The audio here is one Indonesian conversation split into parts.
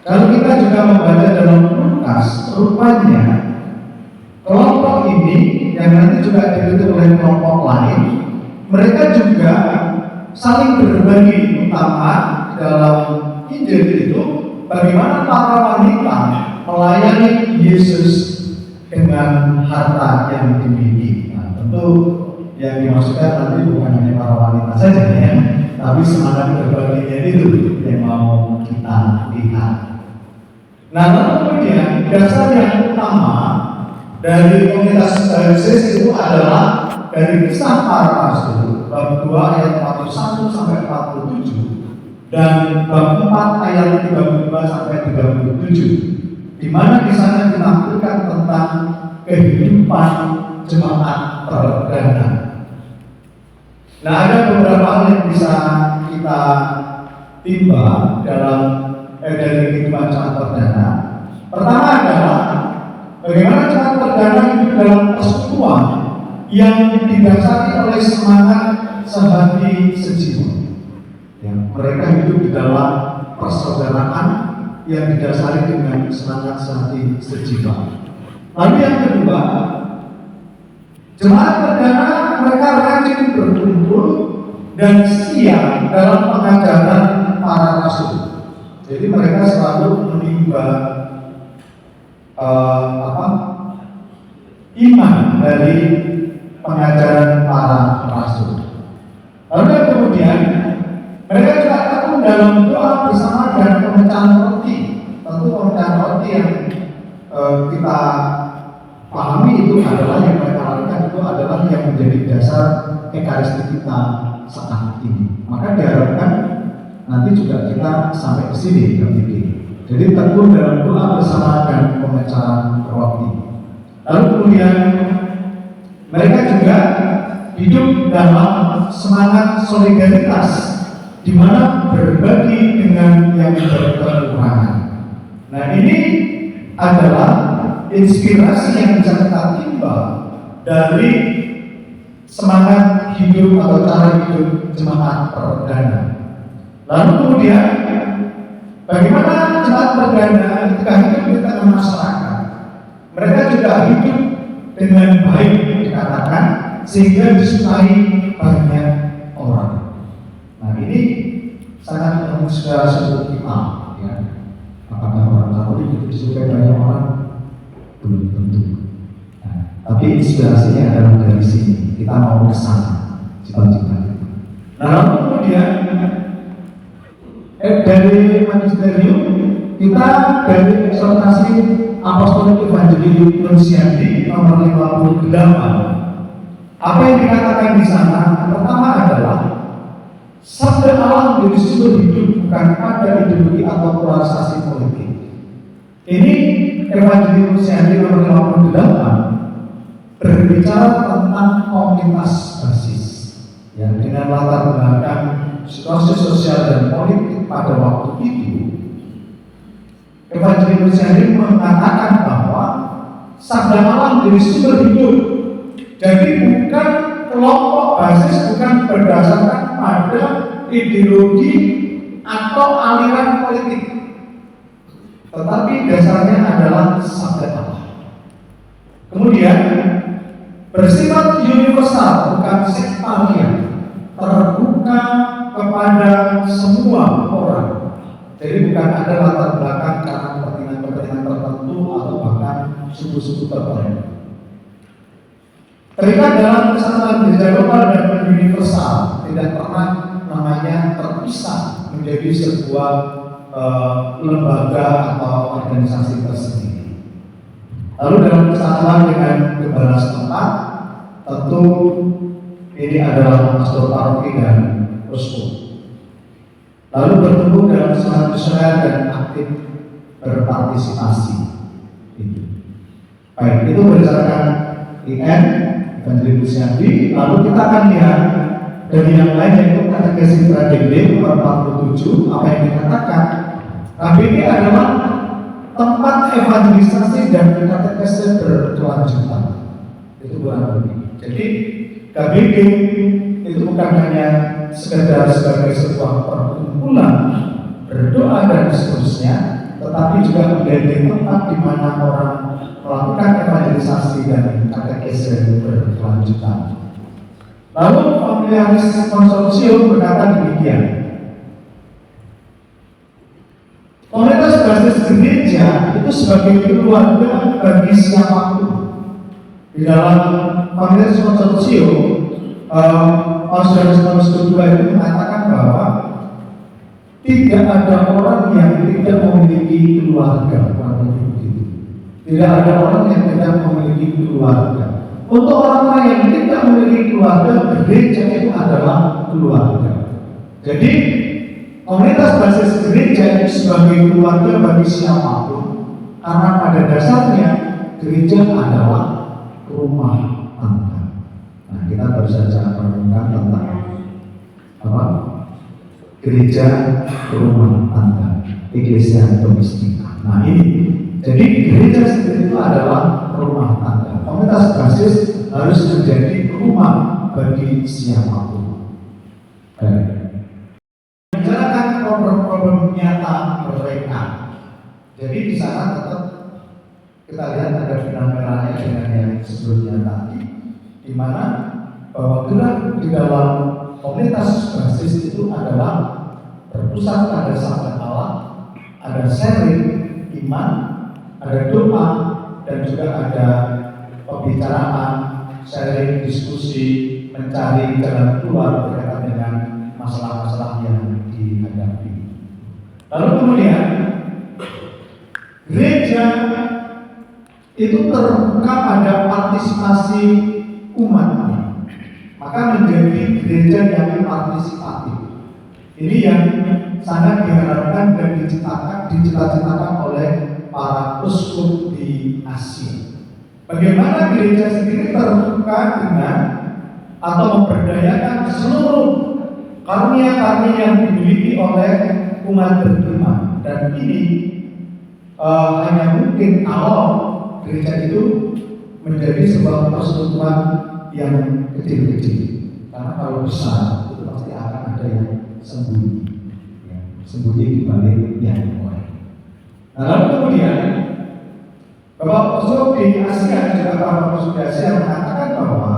Kalau kita juga membaca dalam Lukas, rupanya kelompok ini yang nanti juga diikuti oleh kelompok lain, mereka juga saling berbagi, utama dalam Injil itu bagaimana para wanita melayani Yesus dengan harta yang dimiliki. Nah, tentu yang dimaksudkan nanti bukan hanya para wanita saja ya, tapi semangat berbaginya itu yang mau kita lihat. Nah, lalu kemudian dasar yang utama dari komunitas Baptis itu adalah dari kisah para rasul bab 2 ayat 41 sampai 47 dan bab 4 ayat 32 sampai 37, di mana di sana ditampilkan tentang kehidupan jemaat perdana. Nah, ada beberapa hal yang bisa kita timba dalam dari kehidupan jemaat perdana. Pertama adalah bagaimana jemaat perdana hidup dalam persekutuan yang didasari oleh semangat sehati sejiwa. Yang mereka hidup di dalam persaudaraan yang didasari dengan semangat sehati sejiwa. Lalu yang kedua, jemaat perdana mereka rajin berkumpul dan setia dalam pengajaran para rasul. Jadi mereka selalu menimba iman dari pengajaran para rasul. Lalu kemudian mereka juga tekun dalam doa bersama dan pemecahan roti. Tentu pemecahan roti yang kita pahami itu adalah yang mereka lakukan itu adalah yang menjadi dasar ekaristi kita saat ini. Maka diharapkan nanti juga kita sampai ke sini berpikir. Jadi tekun dalam doa bersama dan pemecahan roti. Lalu kemudian mereka juga hidup dalam semangat solidaritas, di mana berbagi dengan yang berkekurangan. Nah, ini adalah inspirasi yang bisa kita timba dari semangat hidup atau cara hidup jemaat perdana. Lalu kemudian bagaimana jemaat perdana ketika hidup di tengah masyarakat, mereka juga hidup dengan baik dikatakan sehingga disukai banyak orang. Nah, ini sangat menginspirasi untuk kita ya. Apakah orang Katolik itu disukai banyak orang? Belum tentu. Nah, tapi inspirasinya adalah dari sini. Kita mau ke sana, cita-cita kita. Nah, lalu kemudian dari magisterium kita dari eksortasi Apostolik Evangelii Nuntiandi nomor 58. Apa yang dikatakan di sana? Pertama adalah sabda Allah menjadi sumber hidup bukan pada ideologi atau polarisasi politik. Ini Evangelii Nuntiandi nomor 58 berbicara tentang komunitas basis yang dengan latar belakang situasi sosial dan politik pada waktu itu. Evangelii Nuntiandi mengatakan bahwa sabda Allah menjadi sumber hidup. Jadi bukan kelompok basis, bukan berdasarkan pada ideologi atau aliran politik, tetapi dasarnya adalah sabda Allah. Kemudian bersifat universal, bukan sektarian, terbuka kepada semua orang. Jadi bukan ada latar belakang karena kepentingan tertentu atau bahkan suku-suku tertentu. Terikat dalam kesatuan gereja lokal dan universal, tidak pernah namanya terpisah menjadi sebuah lembaga atau organisasi tersendiri. Lalu dalam kesatuan dengan gembala setempat, tentu ini adalah pastor paroki dan uskup. Lalu bertemu dalam semangat misioner dan aktif berpartisipasi. Baik, itu berdasarkan IN Evangelii Nuntiandi. Lalu kita akan lihat dari yang lain, yaitu katekesi Pradede nomor 47. Apa yang dikatakan? KBG adalah tempat evangelisasi dan katekesi berkelanjutan. Itu bukan lebih. Jadi KBG itu bukan hanya sekedar sebagai sebuah perkumpulan berdoa dan seterusnya, tetapi juga menjadi tempat di mana orang melakukan evangelisasi dan katekese berkelanjutan. Lalu Familiaris Konsorsium berkata demikian, komunitas basis gereja itu sebagai keluarga bagi siapapun. Di dalam Familiaris Konsorsium, Paus Yohanes kedua itu mengatakan bahwa tidak ada orang yang tidak memiliki keluarga. Tidak ada orang yang tidak memiliki keluarga. Untuk orang-orang yang tidak memiliki keluarga, gereja itu adalah keluarga. Jadi komunitas basis gereja itu sebagai keluarga bagi siapapun, karena pada dasarnya gereja adalah rumah tangga. Nah, kita baru saja merenungkan tentang apa? Gereja rumah tangga, Ecclesia Domestica. Nah ini, jadi gereja sendiri itu adalah rumah tangga. Komunitas basis harus menjadi rumah bagi siapapun. Bicarakan problem-problem nyata mereka. Jadi di sana tetap kita lihat ada benang merahnya dengan yang sebelumnya tadi, di mana bahwa gerak di dalam komunitas basis itu adalah berpusat pada sabda Allah, ada sharing iman, ada doa, dan juga ada pembicaraan, sharing, diskusi, mencari jalan keluar berkaitan dengan masalah-masalah yang dihadapi. Lalu kemudian gereja itu terbuka pada partisipasi umatnya, maka menjadi gereja yang partisipatif. Ini yang sangat diharapkan dan dicita-citakan oleh para uskup di Asia. Bagaimana gereja sendiri terbuka dengan atau memberdayakan seluruh karunia-karunia yang dimiliki oleh umat beriman, dan ini hanya mungkin kalau gereja itu menjadi sebuah persekutuan yang kecil-kecil. Karena kalau besar itu pasti akan ada yang sembunyi, ya, sembunyi di balik yang lain. Nah, lalu kemudian Bapak Uskup di Asia juga Bapak Uskup di Asia mengatakan bahwa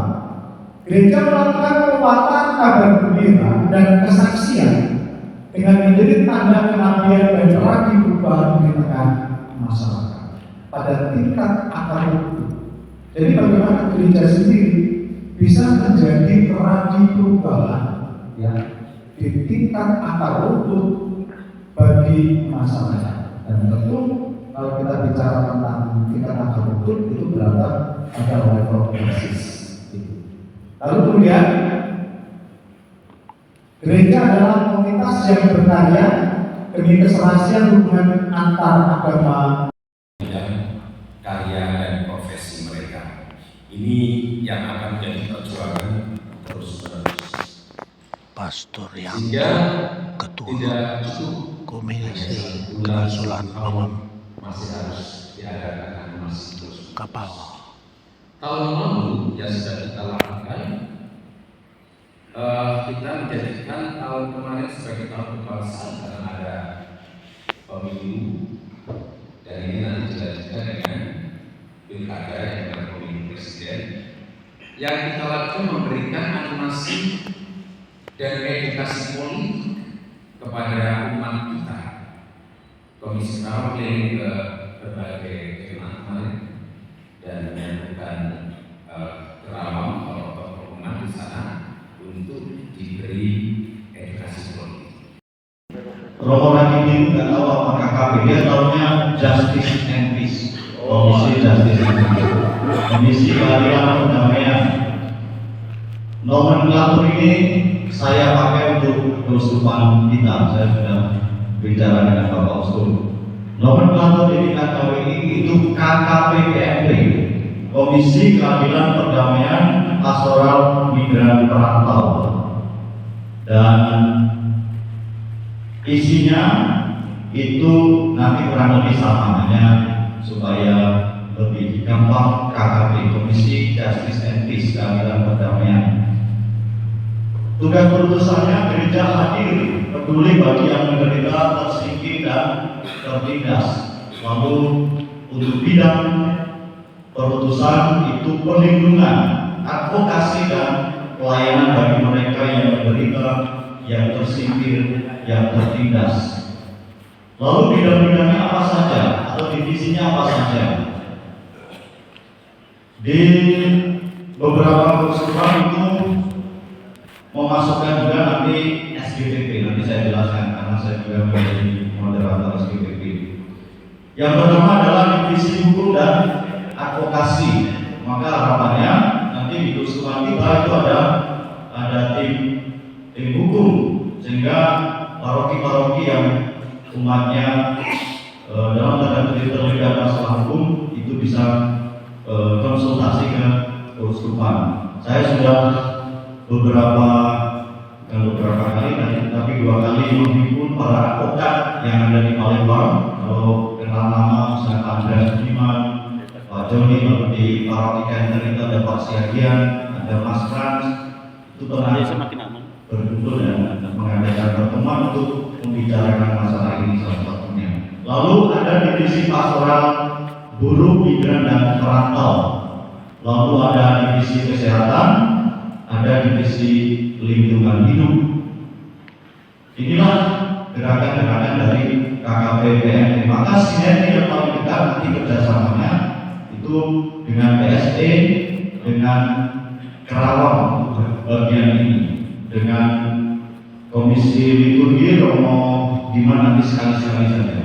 gereja melakukan penguatan kabar gembira dan kesaksian dengan menjadi tanda kenabian dan ragi perubahan di tengah masyarakat pada tingkat akar rumput. Jadi bagaimana gereja sendiri bisa menjadi ragi perubahan, ya, di tingkat akar rumput bagi masyarakat. Dan tentu kalau kita bicara tentang tingkat akar rumput itu berarti ada level basis. Lalu kemudian gereja adalah komunitas yang berkarya demi keserasian hubungan antar agama dan karya dan profesi mereka. Ini yang akan menjadi perjuangan terus-menerus. Pastor yang Ketua Komisi Kerasulan Umum masih harus diadakan masih terus Kapal. Tahun lalu yang sudah kita lakukan, kita menjadikan tahun kemarin sebagai tahun kebangsaan karena ada pemilu, dan ini nanti dilanjutkan dengan pilkada yang dengan pemilu presiden. Yang kita lakukan memberikan animasi dan edukasi politik kepada umat kita. Komisi Kawal keliling ke berbagai kemarin dan menyatukan Kerawang atau umat di sana untuk diberi edukasi politik. Romo lagi ini nggak tahu apa KKP, dia tahunya Justice and Peace, Komisi Justice and Peace, Komisi Keadilan Perdamaian. Nomenklatur ini saya pakai untuk keuskupan kita. Saya sudah bicara dengan Bapak Uskup. Nomenklatur ini KKWI itu KKPPMP, Komisi Keadilan Perdamaian Pastoral Migran Perantau, dan isinya itu nanti kurang lebih sama, hanya supaya lebih gampang. KKP, Komisi Justice and Peace, Keadilan Perdamaian. Tugas perutusannya gereja hadir, peduli bagi yang menderita, tersingkir dan dan tertindas. Lalu untuk bidang perutusan itu perlindungan, advokasi dan pelayanan bagi mereka yang menderita, yang tersingkir, yang tertindas. Lalu bidang-bidangnya apa saja atau divisinya apa saja? Di beberapa keuskupan itu memasukkan juga nanti SGPP, nanti saya jelaskan karena saya juga menjadi moderator SGPP. Yang pertama adalah divisi hukum dan advokasi. Maka harapannya nanti di keuskupan kita itu ada tim hukum, sehingga paroki-paroki yang umatnya dalam tanda kutip terlibat masalah hukum itu bisa konsultasi ke keuskupan. Saya sudah beberapa kali, tapi 2 kali menghimpun para advokat yang ada di Palembang. Kalau kenal nama misalnya Pak Andreas Budiman, Pak Joni, lalu di paroki Kenter itu ada Pak Siagian, ada Mas Frans, itu pernah berkumpul dan mengadakan pertemuan untuk membicarakan masalah ini salah satunya. Lalu ada divisi pastoral buruh, migran dan perantau. Lalu ada divisi kesehatan, ada divisi lingkungan hidup. Inilah gerakan-gerakan dari KKP PMT. Maka sinergi yang paling dekat nanti kerjasamanya itu dengan PSD, dengan Kerawang bagian ini, dengan Komisi Liturgi Romo Diman nanti sekali-sekali saja.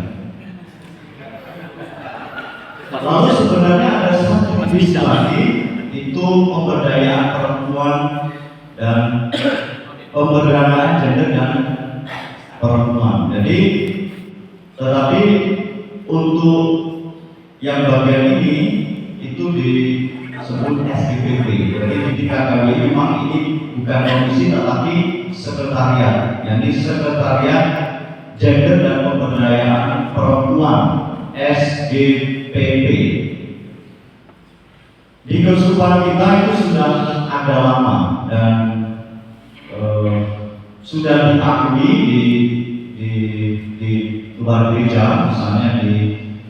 Lalu sebenarnya ada satu divisi lagi, itu pemberdayaan perempuan dan pemberdayaan gender dan perempuan. Jadi, tetapi untuk yang bagian ini itu disebut SGPP. Jadi di KKB memang ini bukan komisi tetapi sekretariat, yakni sekretariat gender dan pemberdayaan perempuan SGPP. Di keuskupan kita itu sudah ada lama dan sudah diakui di luar gereja, misalnya di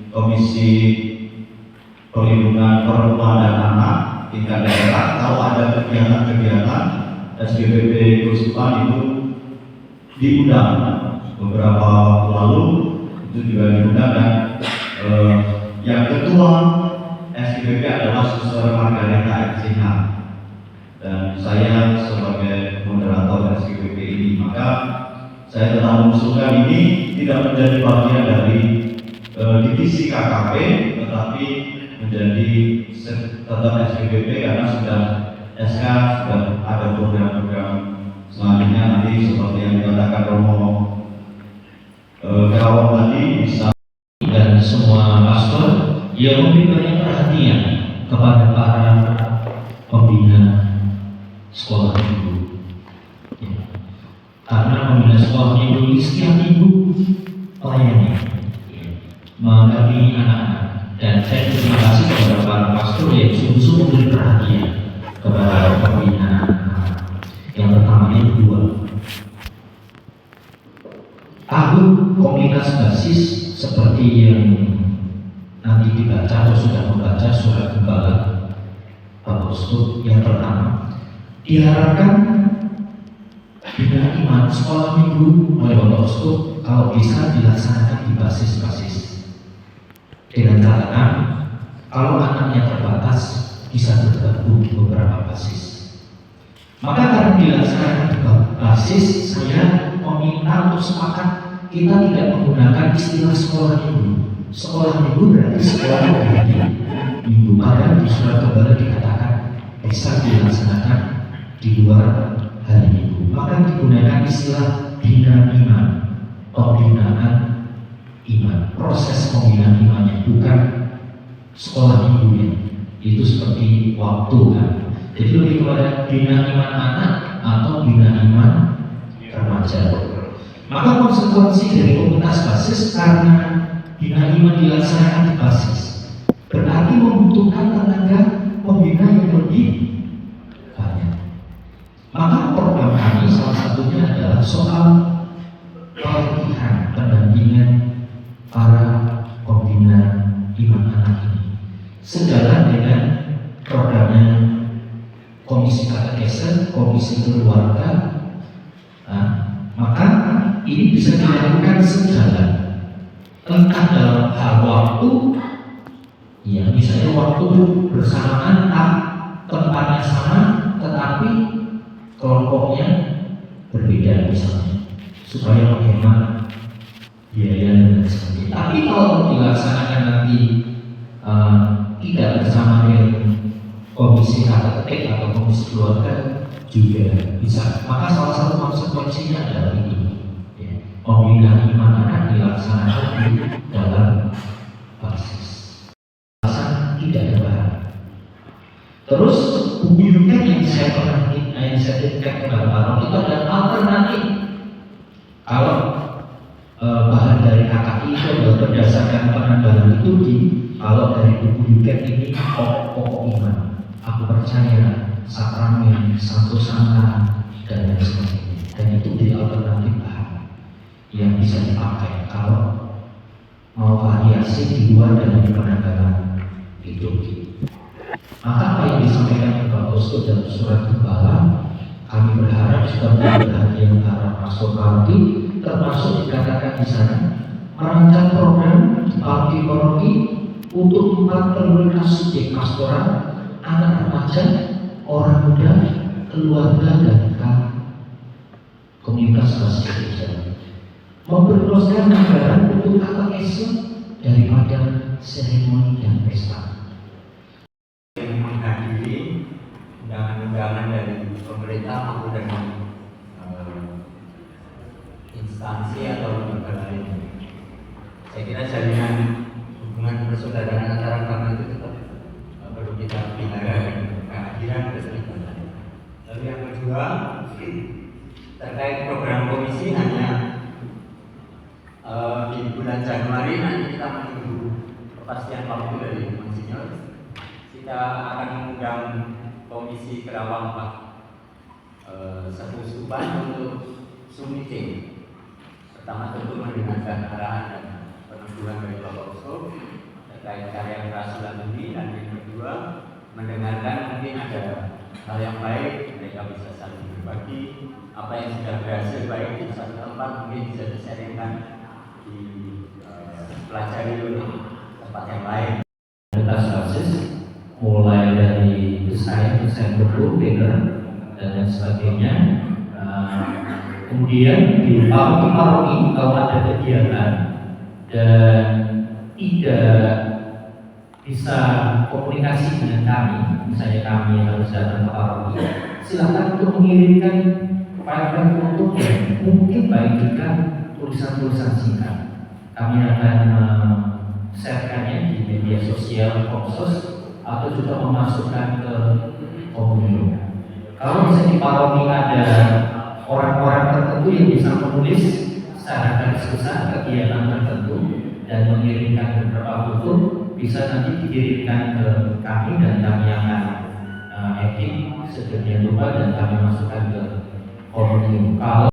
Komisi Perlindungan Perempuan dan Anak tingkat daerah. Kalau ada kegiatan-kegiatan SGPP keuskupan itu diundang. Beberapa waktu lalu itu juga diundang dan yang ketua SGPP adalah Suster Margareta Exina dan saya sebagai moderator SGPP ini. Maka saya telah mengusulkan ini tidak menjadi bagian dari divisi KKP, tetapi menjadi tetap SGPP karena sudah SK sudah ada program-program selanjutnya nanti seperti yang dikatakan Romo Kerawang tadi bisa. Dan semua pastor yang memberi banyak perhatian kepada para pembina sekolah minggu. Karena pembina sekolah minggu setiap minggu melayani, mendampingi anak-anak. Dan saya terima kasih kepada para pastor yang sungguh-sungguh memberi perhatian kepada pembina anak-anak. Yang pertama yang kedua, tahun komunitas basis seperti yang nanti dibaca atau sudah membaca surat gembala Bapak Uskup. Yang pertama, diharapkan bina iman sekolah minggu oleh Bapak Uskup kalau bisa dilaksanakan di basis-basis, dengan catatan kalau anaknya terbatas bisa tergabung di beberapa basis. Maka karena dilaksanakan di basis, saya meminta untuk sepakat kita tidak menggunakan istilah sekolah minggu. Sekolah minggu berarti sekolah minggu. Maka di surat gembala dikatakan bisa dilaksanakan di luar hari minggu. Maka digunakan istilah bina iman, pembinaan iman, proses pembinaan imannya, bukan sekolah minggunya. Itu seperti waktu kan. Jadi lebih kepada bina iman anak atau bina iman remaja. Maka konsekuensi dari komunitas basis karena bina iman dilaksanakan di basis berarti membutuhkan tenaga pembina yang lebih banyak. Maka program kami salah satunya adalah soal pelatihan pendampingan sejalan dengan programnya Komisi Katekese, Komisi Keluarga. Nah, maka ini bisa dilakukan sejalan, entah dalam hal waktu, ya misalnya waktu bersamaan, tempatnya sama, tetapi kelompoknya berbeda misalnya, supaya menghemat biaya dan sebagainya. Tapi kalau dilaksanakan nanti tidak bersama dengan komisi KTT atau komisi keluarga juga bisa. Maka salah satu konsekuensinya adalah ini, ya, pembinaan iman anak dilaksanakan di dalam basis tidak ada bahan. Terus buku-buku yang saya pernah titipkan kepada Pak itu adalah alternatif. Kalau bahan dari KKI itu adalah berdasarkan penambahan liturgi, kalau dari buku Yuket ini pokok iman, aku percaya, sakramen, satu sangka, dan lain sebagainya. Dan itu di alternatif bahan yang bisa dipakai kalau mau variasi di luar dari penambahan liturgi. Maka apa yang disampaikan Bapak Uskup dalam surat Gembala, kami berharap juga perhatian para pastor paroki, termasuk dikatakan di sana merancang program paroki untuk 4 prioritas subjek pastoral: anak remaja, orang muda, keluarga, dan komunitas basis gereja. Memperluaskan anggaran untuk katekese daripada seremoni dan pesta. Menghadiri undangan-undangan dari pemerintah maupun dari instansi atau lembaga lain. Saya kira jalinan hubungan persaudaraan antara agama itu tetap perlu kita pelihara dengan kehadiran bersama. Lalu yang kedua, terkait program komisi, hanya di bulan Januari nanti kita menunggu kepastian waktu dari Monsinyur. Kita akan mengundang Komisi Kerawang Pak Sepusupan untuk Zoom meeting. Pertama tentu mendengarkan arahan dan peneguhan dari Bapak Uskup terkait karya kerasulan ini, dan yang kedua mendengarkan mungkin ada hal yang baik, mereka bisa saling berbagi apa yang sudah berhasil baik di satu tempat, mungkin bisa disaringkan di pelajari oleh tempat yang lain. Atas basis mulai dari desain buku, paper, dan lain sebagainya. Kemudian di paroki kalau ada kegiatan dan tidak bisa komunikasi dengan kami, misalnya kami harus datang ke paroki, silakan untuk mengirimkan file foto yang mungkin baik juga tulisan-tulisan singkat. Kami akan sharekannya di media sosial Komsos atau juga memasukkan ke komunitas. Kalau misalnya di paroki ada orang-orang tertentu yang bisa menulis secara garis besar kegiatan tertentu dan mengirimkan beberapa foto, bisa nanti dikirimkan ke kami dan kami akan edit sedemikian rupa dan kami masukkan ke komunitas.